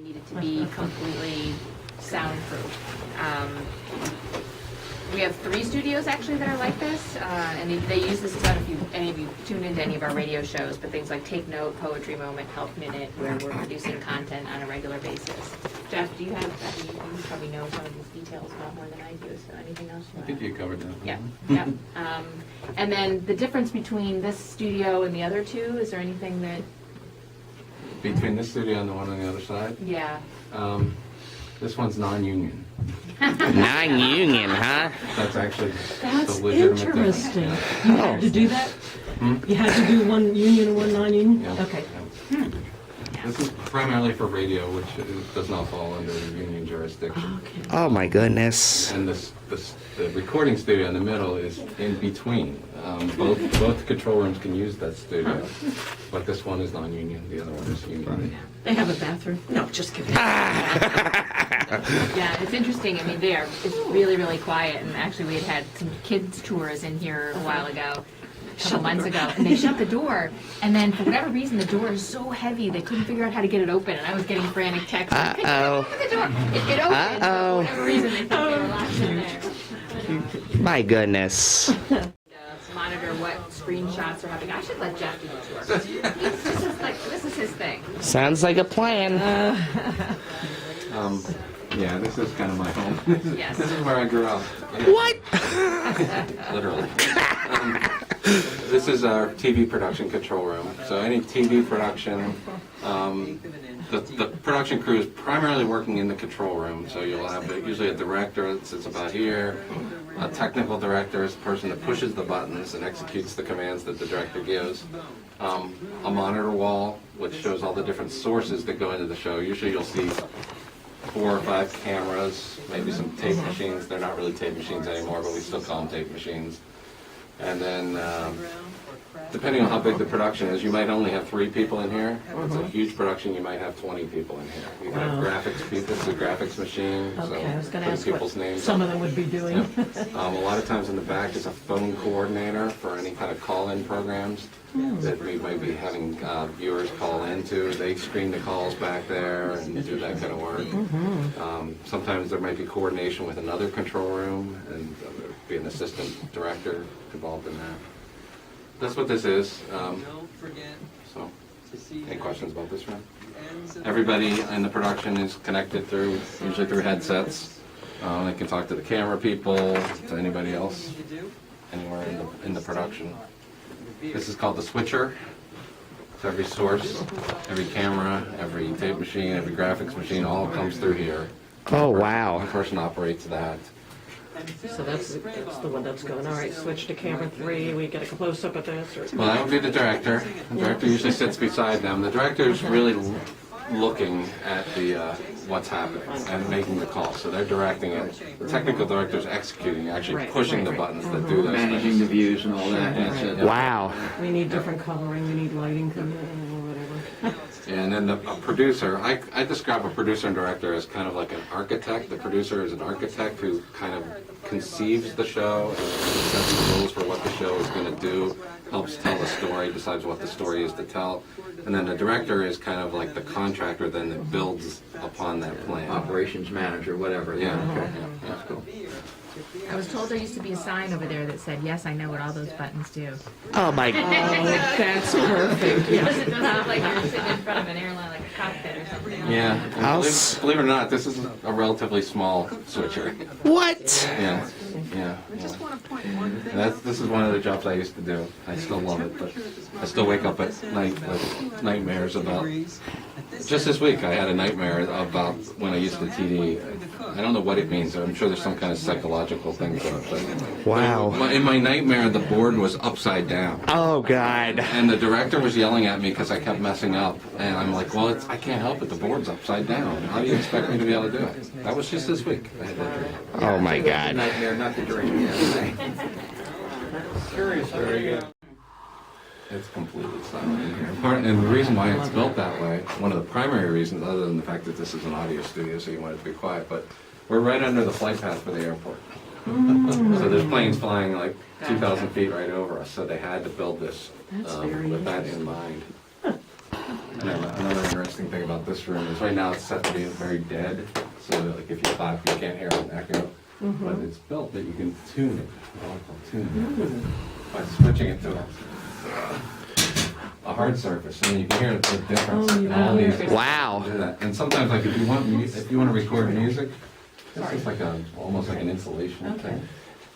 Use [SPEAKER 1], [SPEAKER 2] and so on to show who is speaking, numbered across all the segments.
[SPEAKER 1] needed to be completely soundproof. We have 3 studios actually that are like this, and they use this. I don't know if any of you tune into any of our radio shows, but things like Take Note, Poetry Moment, Health Minute, where we're producing content on a regular basis. Jeff, do you have? You probably know some of these details a lot more than I do. So anything else?
[SPEAKER 2] I think you covered that.
[SPEAKER 1] Yeah, yeah. And then the difference between this studio and the other 2, is there anything that?
[SPEAKER 2] Between this studio and the one on the other side?
[SPEAKER 1] Yeah.
[SPEAKER 2] This one's non-union.
[SPEAKER 3] Non-union, huh?
[SPEAKER 2] That's actually
[SPEAKER 4] That's
[SPEAKER 2] the legitimate
[SPEAKER 4] interesting.
[SPEAKER 2] difference.
[SPEAKER 4] You had to do that? You had to do one union and one non-union?
[SPEAKER 2] Yeah.
[SPEAKER 4] Okay.
[SPEAKER 2] Yeah. This is primarily for radio, which does not fall under union jurisdiction.
[SPEAKER 4] Okay.
[SPEAKER 3] Oh my goodness.
[SPEAKER 2] And the recording studio in the middle is in between. Both control rooms can use that studio, but this one is non-union, the other one is union.
[SPEAKER 4] They have a bathroom? No, just kidding.
[SPEAKER 1] Yeah, it's interesting. I mean, it's really, really quiet. And actually, we had some kids' tours in here a while ago, a couple months ago, and they shut the door. And then, for whatever reason, the door is so heavy, they couldn't figure out how to get it open. And I was getting frantic texts. Like, "Could you open the door?" It opened. But for whatever reason, they thought they were locked in there.
[SPEAKER 3] My goodness.
[SPEAKER 1] Monitor what screenshots are happening. I should let Jeff do the tour. This is his thing.
[SPEAKER 3] Sounds like a plan.
[SPEAKER 2] Yeah, this is kind of my home.
[SPEAKER 1] Yes.
[SPEAKER 2] This is where I grew up.
[SPEAKER 3] What?
[SPEAKER 2] Literally. This is our TV production control room. So any TV production, the production crew is primarily working in the control room. So you'll have usually a director that sits about here. A technical director is the person that pushes the buttons and executes the commands that the director gives. A monitor wall, which shows all the different sources that go into the show. Usually you'll see 4 or 5 cameras, maybe some tape machines. They're not really tape machines anymore, but we still call them tape machines. And then, depending on how big the production is, you might only have 3 people in here. If it's a huge production, you might have 20 people in here. You have graphics people. This is a graphics machine,
[SPEAKER 4] Okay, I was
[SPEAKER 2] so
[SPEAKER 4] going to
[SPEAKER 2] put
[SPEAKER 4] ask
[SPEAKER 2] people's
[SPEAKER 4] what
[SPEAKER 2] names.
[SPEAKER 4] some of them would be doing.
[SPEAKER 2] A lot of times in the back is a phone coordinator for any kind of call-in programs that we might be having viewers call into. They screen the calls back there and do that kind of work. Sometimes there might be coordination with another control room, and there'd be an assistant director involved in that. That's what this is. So, any questions about this room? Everybody in the production is connected usually through headsets. They can talk to the camera people, to anybody else, anywhere in the production. This is called the switcher. So every source, every camera, every tape machine, every graphics machine, all comes through here.
[SPEAKER 3] Oh, wow.
[SPEAKER 2] One person operates that.
[SPEAKER 4] So that's the one that's going, all right, switch to camera 3, we get a close-up of this, or...
[SPEAKER 2] Well, that would be the director. The director usually sits beside them. The director is really looking at what's happening and making the call. So they're directing it. The technical director is executing, actually pushing the buttons that do those
[SPEAKER 5] managing
[SPEAKER 2] things.
[SPEAKER 5] the views and all that.
[SPEAKER 2] Yeah.
[SPEAKER 3] Wow.
[SPEAKER 4] We need different coloring, we need lighting, or whatever.
[SPEAKER 2] And then a producer, I describe a producer and director as kind of like an architect. The producer is an architect who kind of conceives the show and sets the rules for what the show is going to do, helps tell the story, decides what the story is to tell. And then the director is kind of like the contractor then that builds upon that plan.
[SPEAKER 5] Operations manager, whatever.
[SPEAKER 2] Yeah.
[SPEAKER 5] Okay.
[SPEAKER 2] Yeah.
[SPEAKER 5] That's cool.
[SPEAKER 1] I was told there used to be a sign over there that said, "Yes, I know what all those buttons do."
[SPEAKER 3] Oh my.
[SPEAKER 4] That's perfect,
[SPEAKER 1] It doesn't look like you're sitting in front of an airline, like a cockpit or something.
[SPEAKER 2] Yeah. And believe it or not, this is a relatively small switcher.
[SPEAKER 3] What?
[SPEAKER 2] Yeah. Yeah. This is one of the jobs I used to do. I still love it, but I still wake up at night with nightmares about. Just this week, I had a nightmare about when I used the TD. I don't know what it means. I'm sure there's some kind of psychological thing to it. But
[SPEAKER 3] Wow.
[SPEAKER 2] in my nightmare, the board was upside down.
[SPEAKER 3] Oh, God.
[SPEAKER 2] And the director was yelling at me because I kept messing up. And I'm like, well, I can't help it. The board's upside down. How do you expect me to be able to do it? That was just this week. I had that dream.
[SPEAKER 3] Oh, my God.
[SPEAKER 5] Nightmare, not the dream. Yeah.
[SPEAKER 2] It's completely silent in here. And the reason why it's built that way, one of the primary reasons, other than the fact that this is an audio studio, so you want it to be quiet, but we're right under the flight path for the airport. So there's planes flying like 2,000 feet right over us, so they had to build this with that in mind. Another interesting thing about this room is right now it's set to be very dead, so that, like if you clap, you can't hear an echo. But it's built that you can tune it. Tune it by switching it to a hard surface, and you can hear the difference in all these.
[SPEAKER 3] Wow.
[SPEAKER 2] Do that. And sometimes, like if you want to record music, this is like almost like an insulation thing.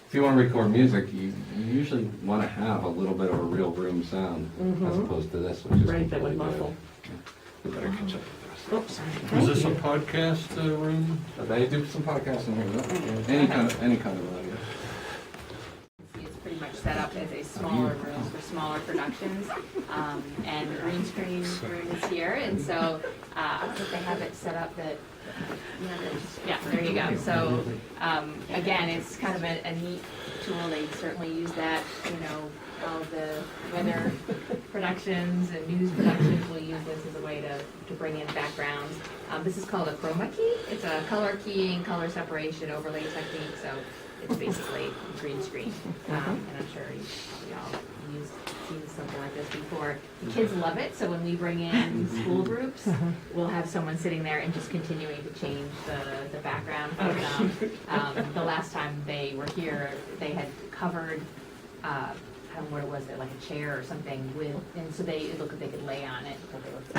[SPEAKER 2] If you want to record music, you usually want to have a little bit of a real room sound as opposed to this, which is
[SPEAKER 4] Right, that would
[SPEAKER 2] completely
[SPEAKER 4] muffle.
[SPEAKER 2] We better catch up with the rest.
[SPEAKER 4] Oops, sorry.
[SPEAKER 6] Is
[SPEAKER 4] Thank
[SPEAKER 6] this a
[SPEAKER 4] you.
[SPEAKER 6] podcast room?
[SPEAKER 2] They do some podcasts in here, any kind of audio.
[SPEAKER 1] It's pretty much set up as a smaller room for smaller productions, and the green screen room is here, and so I think they have it set up that, yeah, there you go. So, again, it's kind of a neat tool. They certainly use that, all of the weather productions and news productions will use this as a way to bring in backgrounds. This is called a chroma key. It's a color keying, color separation overlay technique, so it's basically green screen. And I'm sure y'all seen something like this before. The kids love it, so when we bring in school groups, we'll have someone sitting there and just continuing to change the background for them. The last time they were here, they had covered, I don't know what it was, like a chair or something and so it looked like they could lay on it. So they looked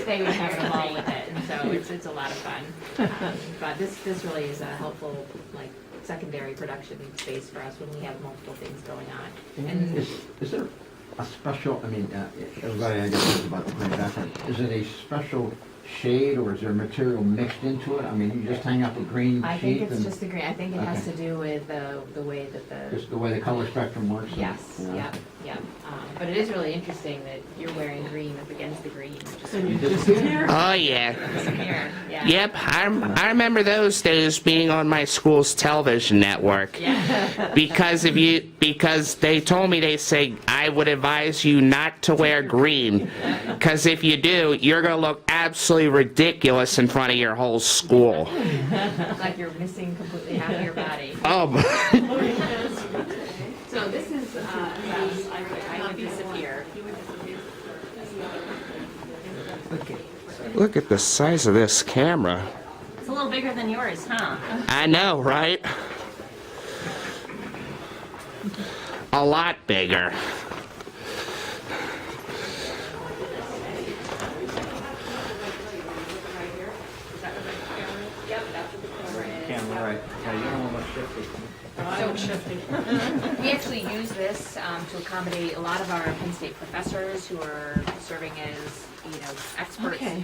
[SPEAKER 1] they would have some fun with it, and so it's a lot of fun. But this really is a helpful, secondary production space for us when we have multiple things going on. And
[SPEAKER 7] Is there a special, everybody I guess knows about the green background, is it a special shade or is there material mixed into it? You just hang out the green
[SPEAKER 1] I
[SPEAKER 7] sheet?
[SPEAKER 1] think it's just the green. I think it has to do with the way that
[SPEAKER 7] Just the way the color spectrum works?
[SPEAKER 1] Yes,
[SPEAKER 7] Yeah.
[SPEAKER 1] yeah. But it is really interesting that you're wearing green up against the green.
[SPEAKER 4] And you disappear.
[SPEAKER 3] Oh, yeah.
[SPEAKER 1] Here, yeah.
[SPEAKER 3] Yep, I remember those days being on my school's television network.
[SPEAKER 1] Yeah.
[SPEAKER 3] Because they told me, they say, I would advise you not to wear green. Because if you do, you're going to look absolutely ridiculous in front of your whole school.
[SPEAKER 1] Like you're missing completely half of your body.
[SPEAKER 3] Oh,
[SPEAKER 1] So this is, I would disappear.
[SPEAKER 3] look at the size of this camera.
[SPEAKER 8] It's a little bigger than yours, huh?
[SPEAKER 3] I know, right? A lot bigger.
[SPEAKER 1] Yep, that's what the camera is.
[SPEAKER 5] Camera, right. Yeah, you don't want much shifting.
[SPEAKER 1] We actually use this to accommodate a lot of our Penn State professors who are serving as, experts,
[SPEAKER 4] Okay.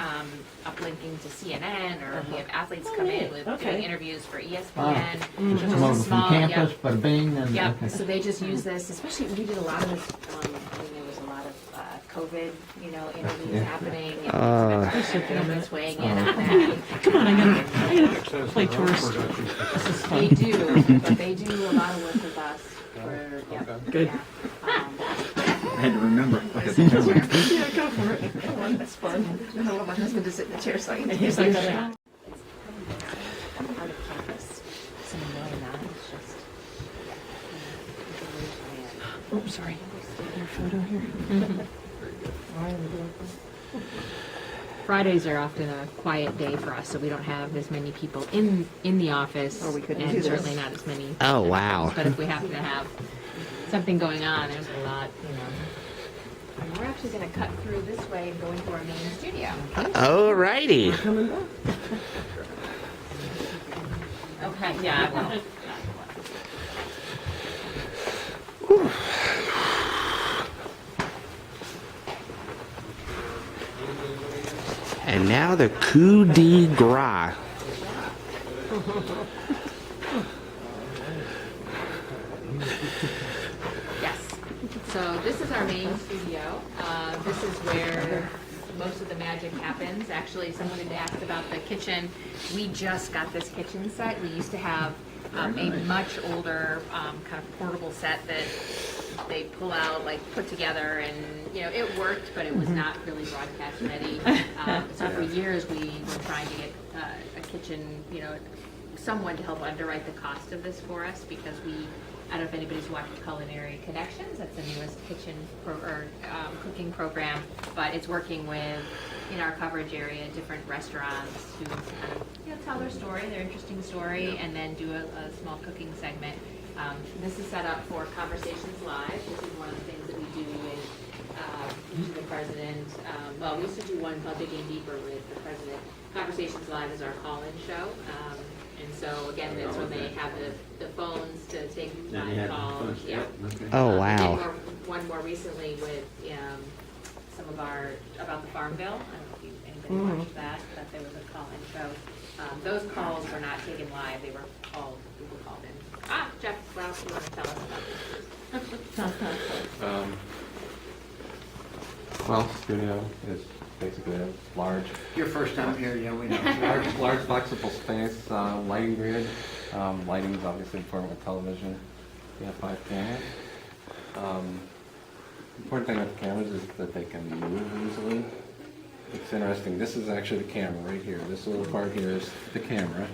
[SPEAKER 1] uplinking to CNN, or we have athletes come in with
[SPEAKER 4] Okay.
[SPEAKER 1] doing interviews for ESPN.
[SPEAKER 7] Just
[SPEAKER 1] Just
[SPEAKER 7] come over from
[SPEAKER 1] small,
[SPEAKER 7] campus, bada bing, and...
[SPEAKER 1] Yep,
[SPEAKER 7] okay.
[SPEAKER 1] so they just use this, especially, we did a lot of this, when there was a lot of COVID, interviews happening, and experts weighing in on that.
[SPEAKER 4] Come on, I gotta play tourist. This is
[SPEAKER 1] They
[SPEAKER 4] fun.
[SPEAKER 1] do, but they do a lot of work with us for,
[SPEAKER 4] Good.
[SPEAKER 1] yeah.
[SPEAKER 5] I had to remember.
[SPEAKER 4] Yeah, go for it. That's fun.
[SPEAKER 1] I don't want my husband to sit in the chair so I can
[SPEAKER 4] He's like that.
[SPEAKER 1] out of campus. So no, not, it's just.
[SPEAKER 4] Oops, sorry. Your photo here.
[SPEAKER 1] Fridays are often a quiet day for us, so we don't have as many people in the office.
[SPEAKER 4] Or we couldn't
[SPEAKER 1] and
[SPEAKER 4] do this.
[SPEAKER 1] certainly not as many.
[SPEAKER 3] Oh, wow.
[SPEAKER 1] But if we happen to have something going on, there's a lot, And we're actually gonna cut through this way and go into our main studio.
[SPEAKER 3] Alrighty.
[SPEAKER 4] Coming back.
[SPEAKER 1] Okay, yeah, I will.
[SPEAKER 3] And now the coup de grace.
[SPEAKER 1] Yes. So this is our main studio. This is where most of the magic happens. Actually, someone had asked about the kitchen. We just got this kitchen set. We used to have a much older kind of portable set that they pull out, put together, and it worked, but it was not really broadcast ready. So for years we were trying to get a kitchen, someone to help underwrite the cost of this for us, because we I don't know if anybody's watched Culinary Connections. That's the newest cooking program, but it's working with, in our coverage area, different restaurants who kind of tell their story, their interesting story, and then do a small cooking segment. This is set up for Conversations Live. This is one of the things that we do with the president. Well, we used to do one called Digging Deeper with the president. Conversations Live is our call-in show. And so, again, that's when they have the phones to take live calls. Yeah.
[SPEAKER 3] Oh, wow.
[SPEAKER 1] And one more recently with some of our, about the Farm Bill. I don't know if anybody watched that, but there was a call-in show. Those calls were not taken live, they were called, people called in. Jeff, what else do you want to tell us about this?
[SPEAKER 2] Well, studio is basically a large,
[SPEAKER 7] Your first time here, yeah, we know.
[SPEAKER 2] large flexible space, lighting grid. Lighting is obviously important with television. We have 5 cameras. Important thing with the cameras is that they can move easily. It's interesting, this is actually the camera right here. This little part here is the camera.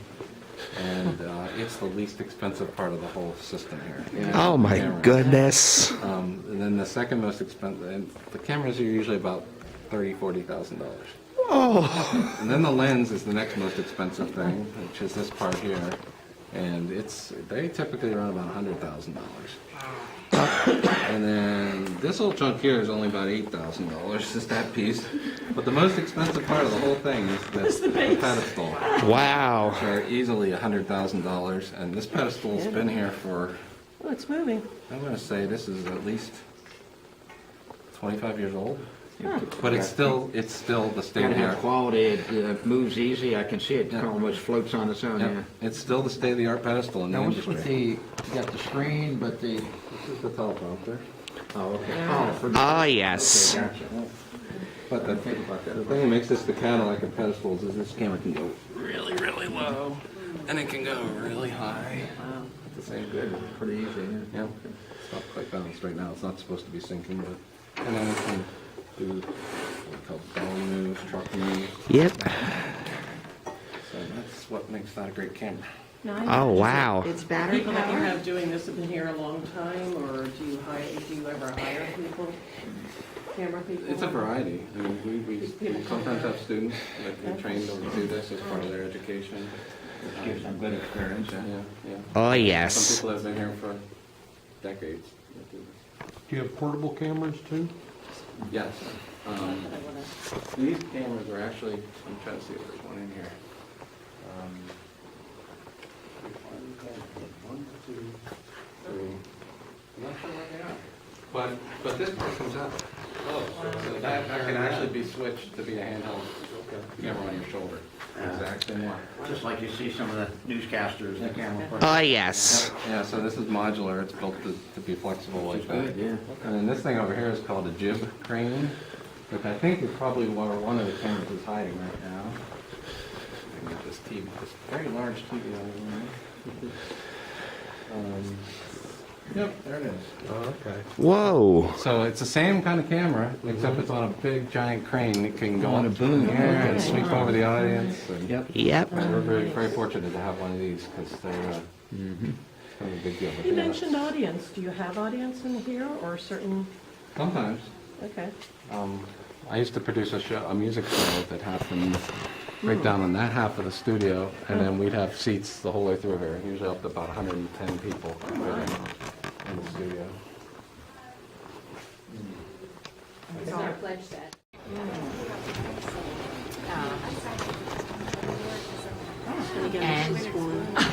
[SPEAKER 2] And it's the least expensive part of the whole system here.
[SPEAKER 3] Oh my
[SPEAKER 2] Camera.
[SPEAKER 3] goodness.
[SPEAKER 2] And then the second most expensive, and the cameras are usually about $30,000–$40,000.
[SPEAKER 3] Oh.
[SPEAKER 2] And then the lens is the next most expensive thing, which is this part here. And they typically run about $100,000. And then this little chunk here is only about $8,000, just that piece. But the most expensive part of the whole thing is this pedestal.
[SPEAKER 3] Wow.
[SPEAKER 2] Which are easily $100,000. And this pedestal's been here for,
[SPEAKER 4] Oh, it's moving.
[SPEAKER 2] I'm going to say this is at least 25 years old. But it's still the state
[SPEAKER 7] Gotta
[SPEAKER 2] of the
[SPEAKER 7] have
[SPEAKER 2] art.
[SPEAKER 7] quality, it moves easy, I can see it almost floats on its own,
[SPEAKER 2] Yeah,
[SPEAKER 7] yeah.
[SPEAKER 2] it's still the state of the art pedestal in the
[SPEAKER 7] Now, what's
[SPEAKER 2] industry.
[SPEAKER 7] with you got the screen, but the,
[SPEAKER 2] This is the teleprompter.
[SPEAKER 7] oh, okay. Oh, for the-
[SPEAKER 3] Oh, yes.
[SPEAKER 7] Okay, gotcha.
[SPEAKER 2] But the thing that makes this the Cadillac of pedestals is this camera can go really, really low, and it can go really high. At the same good.
[SPEAKER 7] Pretty easy, yeah.
[SPEAKER 2] Yeah, it's not quite balanced right now. It's not supposed to be sinking, but and then it can do what we call dolly moves, truck moves.
[SPEAKER 3] Yep.
[SPEAKER 2] So that's what makes that a great camera.
[SPEAKER 3] Oh, wow.
[SPEAKER 4] It's battery people that you have doing this have been here a long time, or do you ever hire people, camera people?
[SPEAKER 2] It's a variety. I mean, we sometimes have students that get trained to do this as part of their education.
[SPEAKER 7] Gives them good experience,
[SPEAKER 2] Yeah, yeah.
[SPEAKER 3] Oh,
[SPEAKER 2] Some
[SPEAKER 3] yes.
[SPEAKER 2] people have been here for decades.
[SPEAKER 6] Do you have portable cameras too?
[SPEAKER 2] Yes. These cameras are actually, I'm trying to see if there's one in here. One, two, three. I'm not sure where they are. But this part comes out. Oh, so that can actually be switched to be a handheld camera on your shoulder. Exact same one.
[SPEAKER 7] Just like you see some of the newscasters, the camera.
[SPEAKER 3] Oh, yes.
[SPEAKER 2] Yeah, so this is modular. It's built to be flexible like that.
[SPEAKER 7] Good, yeah.
[SPEAKER 2] And then this thing over here is called a jib crane, which I think is probably where one of the cameras is hiding right now. I can get this TV, this very large TV on here. Yep, there it is.
[SPEAKER 6] Oh, okay.
[SPEAKER 3] Whoa.
[SPEAKER 2] So it's the same kind of camera, except it's on a big giant crane. It can go on a boom here and sweep over the audience. And
[SPEAKER 3] Yep.
[SPEAKER 2] we're very, very fortunate to have one of these because they're kind of a big deal. But
[SPEAKER 4] You
[SPEAKER 2] yeah,
[SPEAKER 4] mentioned audience. Do you have audience in here, or certain,
[SPEAKER 2] sometimes.
[SPEAKER 4] okay.
[SPEAKER 2] I used to produce a music show that happened right down in that half of the studio, and then we'd have seats the whole way through here, usually up to about 110 people in the studio.
[SPEAKER 1] This is our pledge set. And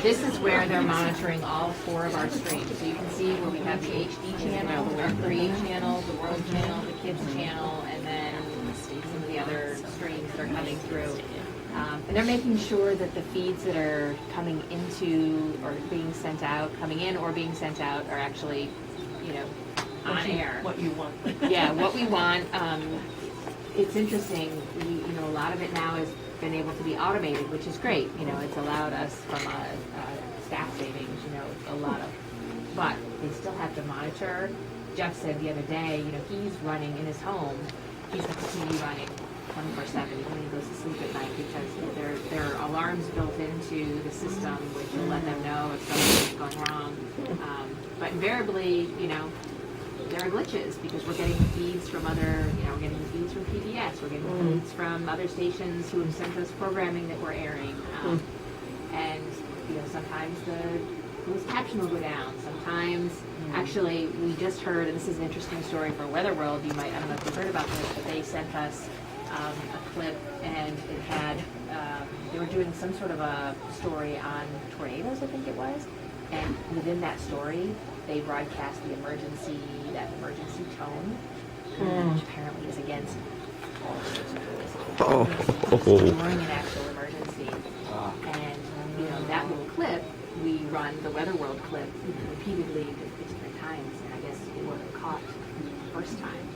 [SPEAKER 1] this is where they're monitoring all 4 of our streams. So you can see where we have the HD channel, the Create channel, the World channel, the Kids channel, and then some of the other streams that are coming through. And they're making sure that the feeds that are coming into or being sent out, coming in or being sent out are actually, on air.
[SPEAKER 4] What you want.
[SPEAKER 1] Yeah, what we want. It's interesting. A lot of it now has been able to be automated, which is great. It's allowed us from a staff savings. A lot of, but they still have to monitor. Jeff said the other day, he's running in his home. He's got the TV running 24/7 when he goes to sleep at night because there are alarms built into the system, which will let them know if something's going wrong. But invariably, there are glitches because we're getting feeds from other, we're getting feeds from PBS, we're getting feeds from other stations who have sent us programming that we're airing. And, sometimes the closed caption will go down. Sometimes, actually, we just heard, and this is an interesting story for Weather World, I don't know if you heard about this, but they sent us a clip, and it had, they were doing some sort of a story on tornadoes, I think it was, and within that story, they broadcast that emergency tone, which apparently is against all sorts of rules. During an actual emergency. And, that little clip, we run the Weather World clip repeatedly different times, and I guess it wasn't caught the first time.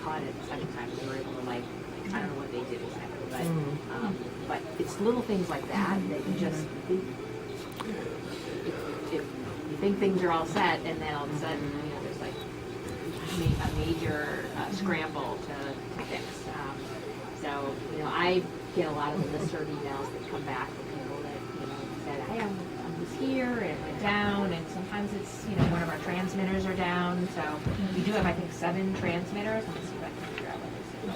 [SPEAKER 1] Caught it the second time, they were able to, I don't know what they did exactly, but it's little things like that you just think, if you think things are all set, and then all of a sudden, there's a major scramble to fix. So, I get a lot of the listserv emails that come back from people that, said, hey, I was here, and it went down, and sometimes it's, one of our transmitters are down. So we do have, I think, 7 transmitters. Let me see if I can